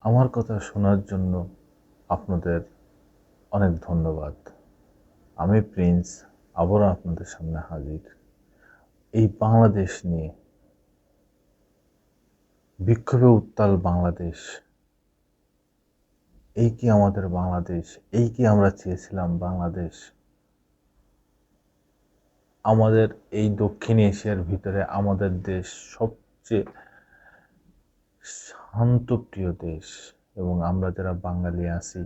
আমার কথা শোনার জন্য আপনাদের অনেক ধন্যবাদ। আমি প্রিন্স আবারও আপনাদের সামনে হাজির। এই বাংলাদেশ নিয়ে বিক্ষোভে উত্তাল বাংলাদেশ। এই কি আমাদের বাংলাদেশ? এই কি আমরা চেয়েছিলাম বাংলাদেশ? আমাদের এই দক্ষিণ এশিয়ার ভিতরে আমাদের দেশ সবচেয়ে শান্তপ্রিয় দেশ, এবং আমরা যারা বাঙালি আছি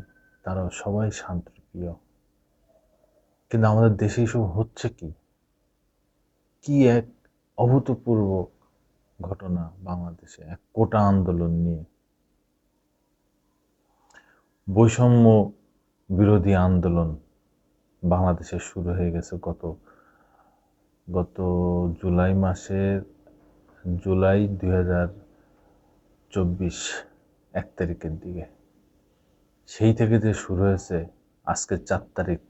তারাও সবাই শান্তপ্রিয়। কিন্তু আমাদের দেশে এসব হচ্ছে কি? কি এক অভূতপূর্ব ঘটনা বাংলাদেশে, এক কোটা আন্দোলন নিয়ে, বৈষম্য বিরোধী আন্দোলন বাংলাদেশে শুরু হয়ে গেছে গত জুলাই 2024 1 তারিখের দিকে। সেই থেকে যে শুরু হয়েছে, আজকে 4 তারিখ,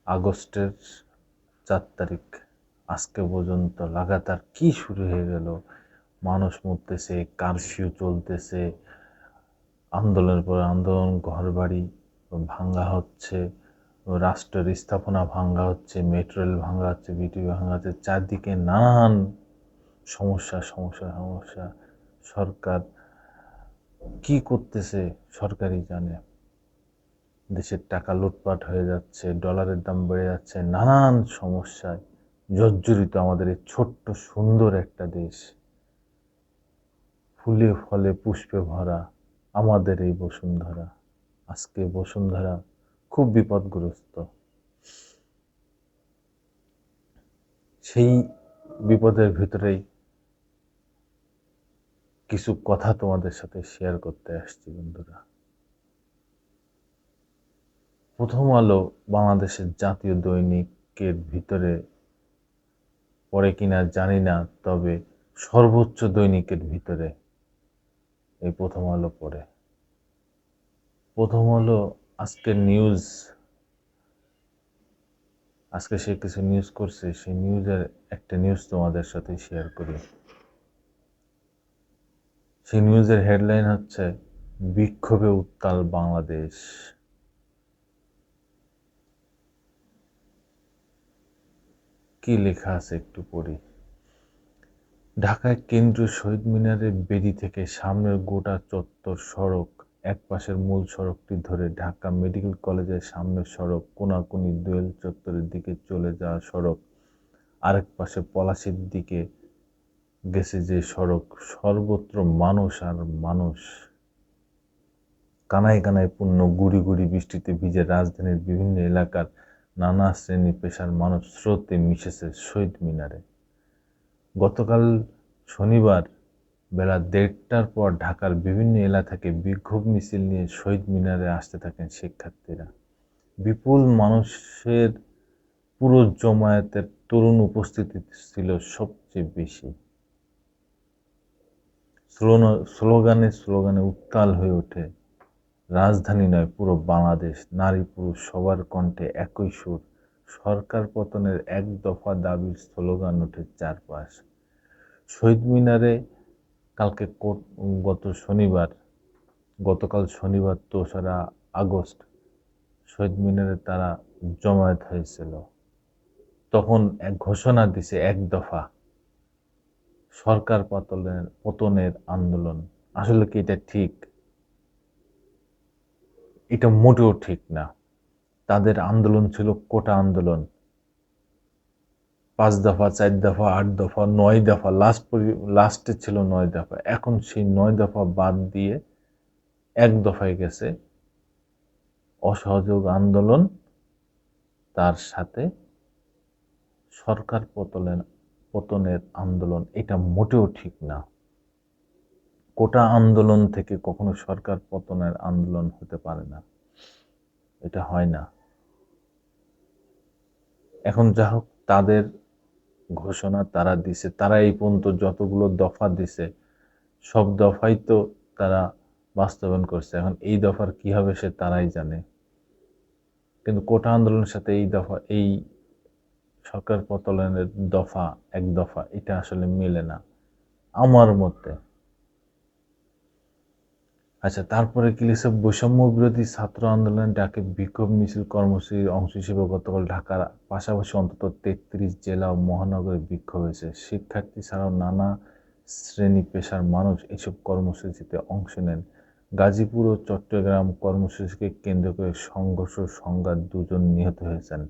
আগস্টের 4 তারিখ, আজকে পর্যন্ত লাগাতার কি শুরু হয়ে গেল। মানুষ মরতেছে, কারফিউ চলতেছে, আন্দোলনের পর আন্দোলন, ঘরবাড়ি ভাঙ্গা হচ্ছে, রাষ্ট্রের স্থাপনা ভাঙ্গা হচ্ছে, মেট্রো রেল ভাঙ্গা হচ্ছে, বিটিভি ভাঙ্গা হচ্ছে, চারদিকে নানান সমস্যা সমস্যা সমস্যা। সরকার কি করতেছে সরকারই জানে। দেশের টাকা লুটপাট হয়ে যাচ্ছে, ডলারের দাম বেড়ে যাচ্ছে, নানান সমস্যায় জর্জরিত আমাদের এই ছোট্ট সুন্দর একটা দেশ। ফুলে ফলে পুষ্পে ভরা আমাদের এই বসুন্ধরা। আজকে বসুন্ধরা খুব বিপদগ্রস্ত। সেই বিপদের ভিতরেই কিছু কথা তোমাদের সাথে শেয়ার করতে আসছি বন্ধুরা। প্রথম আলো বাংলাদেশের জাতীয় দৈনিকের ভিতরে পড়ে কিনা জানি না, তবে সর্বোচ্চ দৈনিকের ভিতরে এই প্রথম আলো পড়ে। প্রথম আলো আজকের নিউজ, আজকে সে কিছু নিউজ করছে, সেই নিউজের একটা নিউজ তোমাদের সাথে শেয়ার করি। সেই নিউজের হেডলাইন হচ্ছে, বিক্ষোভে উত্তাল বাংলাদেশ। কি লেখা আছে একটু পড়ি। ঢাকায় কেন্দ্রীয় শহীদ মিনারের বেদি থেকে সামনের গোটা চত্বর সড়ক, এক পাশের মূল সড়কটি ধরে ঢাকা মেডিকেল কলেজের সামনের সড়ক, কোনাকুনি দোয়েল চত্বরের দিকে চলে যাওয়া সড়ক, আরেক পাশে পলাশীর দিকে গেছে যে সড়ক, সর্বত্র মানুষ আর মানুষ। কানায় কানায় পূর্ণ, গুড়ি গুড়ি বৃষ্টিতে ভিজে রাজধানীর বিভিন্ন এলাকার নানা শ্রেণী পেশার মানুষ স্রোতে মিশেছে শহীদ মিনারে। গতকাল শনিবার বেলা 1:30টার পর ঢাকার বিভিন্ন এলাকা থেকে বিক্ষোভ মিছিল নিয়ে শহীদ মিনারে আসতে থাকেন শিক্ষার্থীরা। বিপুল মানুষের পুরো জমায়েতের তরুণ উপস্থিতি ছিল সবচেয়ে বেশি। স্লোগানে স্লোগানে উত্তাল হয়ে ওঠে রাজধানী নয়, পুরো বাংলাদেশ। নারী পুরুষ সবার কণ্ঠে একই সুর। সরকার পতনের এক দফা দাবির স্লোগান ওঠে চারপাশ। শহীদ মিনারে গতকাল শনিবার 2রা আগস্ট শহীদ মিনারে তারা জমায়েত হয়েছিল। তখন এক ঘোষণা দিছে, এক দফা সরকার পতনের আন্দোলন। আসলে কি এটা ঠিক? এটা মোটেও ঠিক না। তাদের আন্দোলন ছিল কোটা আন্দোলন। 5 দফা, 4 দফা, 8 দফা, 9 দফা, লাস্টে ছিল 9 দফা। এখন সেই 9 দফা বাদ দিয়ে এক দফায় গেছে, অসহযোগ আন্দোলন, তার সাথে সরকার পতনের আন্দোলন। এটা মোটেও ঠিক না। কোটা আন্দোলন থেকে কখনো সরকার পতনের আন্দোলন হতে পারে না, এটা হয় না। এখন যা হোক, তাদের ঘোষণা তারা দিছে, তারা এই পর্যন্ত যতগুলো দফা দিছে সব দফাই তো তারা বাস্তবায়ন করছে। এখন এই দফার কি হবে সে তারাই জানে। কিন্তু কোটা আন্দোলনের সাথে এই সরকার পতনের দফা, এক দফা, এটা আসলে মেলে না আমার মতে। আচ্ছা, তারপরে কি লিখছে, বৈষম্য বিরোধী ছাত্র আন্দোলনের ডাকে বিক্ষোভ মিছিল কর্মসূচির অংশ হিসেবে গতকাল ঢাকার পাশাপাশি অন্তত ৩৩ জেলা ও মহানগরে বিক্ষোভ হয়েছে। শিক্ষার্থী ছাড়াও নানা শ্রেণী পেশার মানুষ এসব কর্মসূচিতে অংশ নেন। গাজীপুর ও চট্টগ্রাম কর্মসূচিকে কেন্দ্র করে সংঘর্ষ সংঘাত ২ জন নিহত হয়েছেন।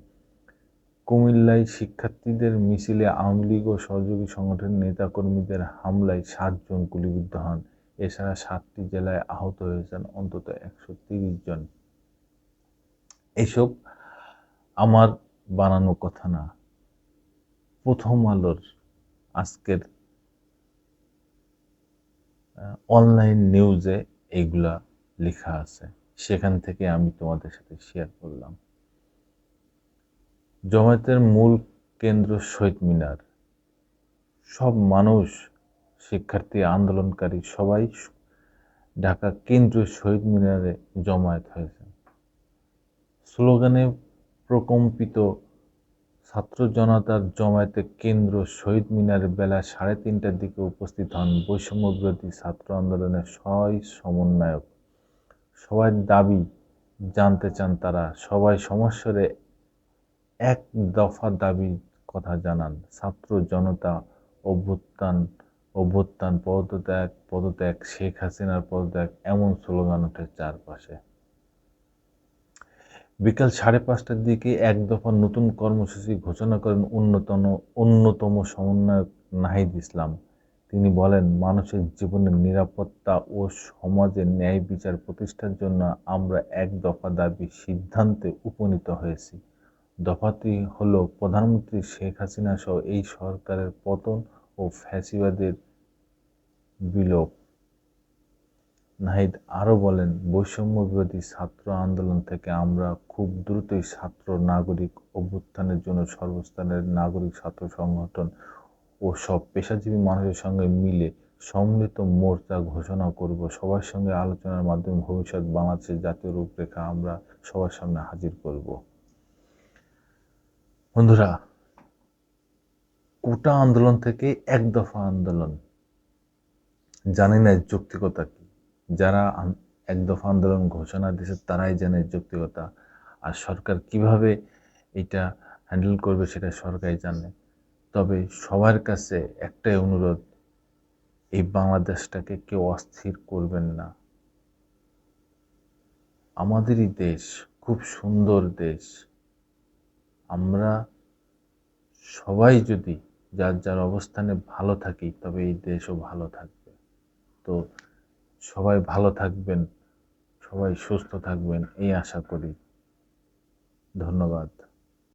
কুমিল্লায় শিক্ষার্থীদের মিছিলে আওয়ামী লীগ ও সহযোগী সংগঠনের নেতাকর্মীদের হামলায় ৭ জন গুলিবিদ্ধ হন। এছাড়া ৭টি জেলায় আহত হয়েছেন অন্তত ১৩০ জন। এসব আমার বানানো কথা না, প্রথম আলোর আজকের অনলাইন নিউজে এইগুলা লেখা আছে, সেখান থেকে আমি তোমাদের সাথে শেয়ার করলাম। জমায়েতের মূল কেন্দ্র শহীদ মিনার। সব মানুষ, শিক্ষার্থী, আন্দোলনকারী সবাই ঢাকা কেন্দ্রীয় শহীদ মিনারে জমায়েত হয়েছে। স্লোগানে প্রকম্পিত ছাত্র জনতার জমায়েতে কেন্দ্র শহীদ মিনারে বেলা ৩:৩০টার দিকে উপস্থিত হন বৈষম্য বিরোধী ছাত্র আন্দোলনের সহায় সমন্বয়ক। সবাই দাবি জানতে চান তারা, সবাই সমস্যারে এক দফা দাবির কথা জানান। ছাত্র জনতা অভ্যুত্থান, পদত্যাগ, শেখ হাসিনার পদত্যাগ, এমন স্লোগান ওঠে চারপাশে। বিকাল ৫:৩০টার দিকে এক দফা নতুন কর্মসূচি ঘোষণা করেন অন্যতম সমন্বয়ক নাহিদ ইসলাম। তিনি বলেন, মানুষের জীবনের নিরাপত্তা ও সমাজে ন্যায় বিচার প্রতিষ্ঠার জন্য আমরা এক দফা দাবি সিদ্ধান্তে উপনীত হয়েছি। দফাটি হলো প্রধানমন্ত্রী শেখ হাসিনা সহ এই সরকারের পতন ও ফ্যাসিবাদের বিলোপ। নাহিদ আরও বলেন, বৈষম্য বিরোধী ছাত্র আন্দোলন থেকে আমরা খুব দ্রুতই ছাত্র নাগরিক অভ্যুত্থানের জন্য সর্বস্তরের নাগরিক ছাত্র সংগঠন ও সব পেশাজীবী মানুষের সঙ্গে মিলে সম্মিলিত মোর্চা ঘোষণা করব। সবার সঙ্গে আলোচনার মাধ্যমে ভবিষ্যৎ বাংলাদেশের জাতীয় রূপরেখা আমরা সবার সামনে হাজির করব। বন্ধুরা, কোটা আন্দোলন থেকে এক দফা আন্দোলন, জানি না যৌক্তিকতা কি। যারা এক দফা আন্দোলন ঘোষণা দিয়েছে তারাই জানে যৌক্তিকতা, আর সরকার কিভাবে এটা হ্যান্ডেল করবে সেটা সরকারই জানে। তবে সবার কাছে একটাই অনুরোধ, এই বাংলাদেশটাকে কেউ অস্থির করবেন না। আমাদেরই দেশ, খুব সুন্দর দেশ। আমরা সবাই যদি যার যার অবস্থানে ভালো থাকি তবে এই দেশও ভালো থাকবে। তো সবাই ভালো থাকবেন, সবাই সুস্থ থাকবেন এই আশা করি। ধন্যবাদ।